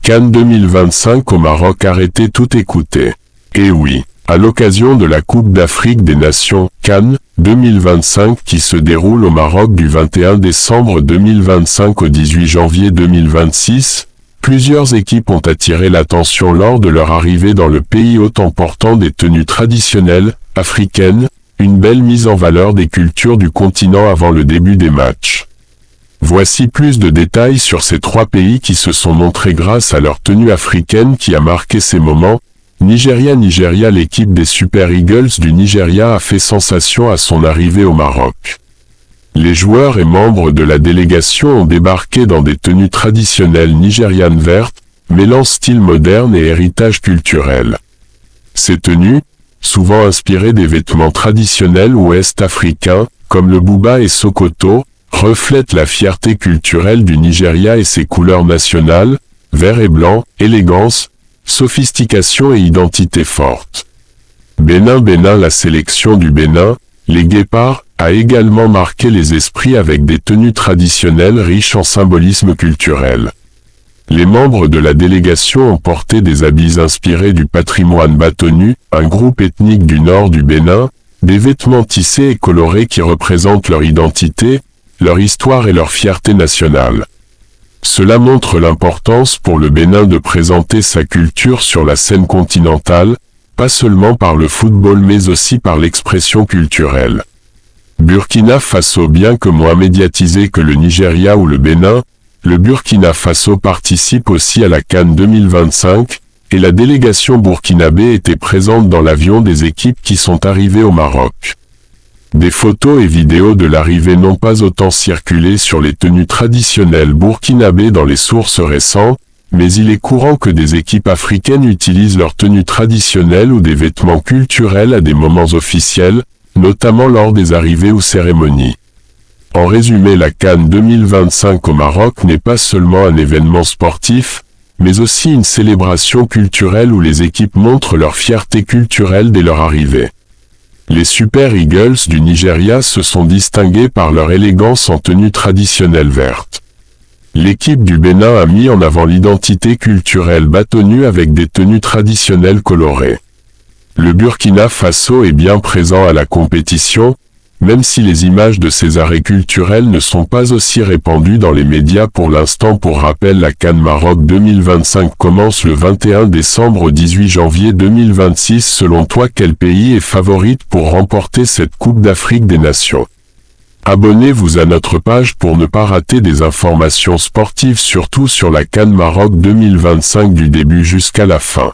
CAN 2025 au Maroc, arrêtez tout écouter. Et oui, à l'occasion de la Coupe d'Afrique des Nations, CAN 2025 qui se déroule au Maroc du 21 décembre 2025 au 18 janvier 2026, plusieurs équipes ont attiré l'attention lors de leur arrivée dans le pays, autant portant des tenues traditionnelles, africaines, une belle mise en valeur des cultures du continent avant le début des matchs. Voici plus de détails sur ces trois pays qui se sont montrés grâce à leur tenue africaine qui a marqué ces moments. Nigeria, l'équipe des Super Eagles du Nigeria a fait sensation à son arrivée au Maroc. Les joueurs et membres de la délégation ont débarqué dans des tenues traditionnelles nigérianes vertes, mêlant style moderne et héritage culturel. Ces tenues, souvent inspirées des vêtements traditionnels ouest-africains, comme le Buba et Sokoto, reflètent la fierté culturelle du Nigeria et ses couleurs nationales, vert et blanc, élégance, sophistication et identité forte. Bénin, la sélection du Bénin, les Guépards, a également marqué les esprits avec des tenues traditionnelles riches en symbolisme culturel. Les membres de la délégation ont porté des habits inspirés du patrimoine Batonu, un groupe ethnique du nord du Bénin, des vêtements tissés et colorés qui représentent leur identité, leur histoire et leur fierté nationale. Cela montre l'importance pour le Bénin de présenter sa culture sur la scène continentale, pas seulement par le football mais aussi par l'expression culturelle. Burkina Faso, bien que moins médiatisé que le Nigeria ou le Bénin, le Burkina Faso participe aussi à la CAN 2025, et la délégation burkinabé était présente dans l'avion des équipes qui sont arrivées au Maroc. Des photos et vidéos de l'arrivée n'ont pas autant circulé sur les tenues traditionnelles burkinabées dans les sources récentes, mais il est courant que des équipes africaines utilisent leurs tenues traditionnelles ou des vêtements culturels à des moments officiels, notamment lors des arrivées ou cérémonies. En résumé, la CAN 2025 au Maroc n'est pas seulement un événement sportif, mais aussi une célébration culturelle où les équipes montrent leur fierté culturelle dès leur arrivée. Les Super Eagles du Nigeria se sont distingués par leur élégance en tenue traditionnelle verte. L'équipe du Bénin a mis en avant l'identité culturelle Batonu avec des tenues traditionnelles colorées. Le Burkina Faso est bien présent à la compétition, même si les images de ces arrêts culturels ne sont pas aussi répandues dans les médias pour l'instant. Pour rappel, la CAN Maroc 2025 commence le 21 décembre au 18 janvier 2026. Selon toi, quel pays est favorite pour remporter cette Coupe d'Afrique des Nations? Abonnez-vous à notre page pour ne pas rater des informations sportives, surtout sur la CAN Maroc 2025 du début jusqu'à la fin.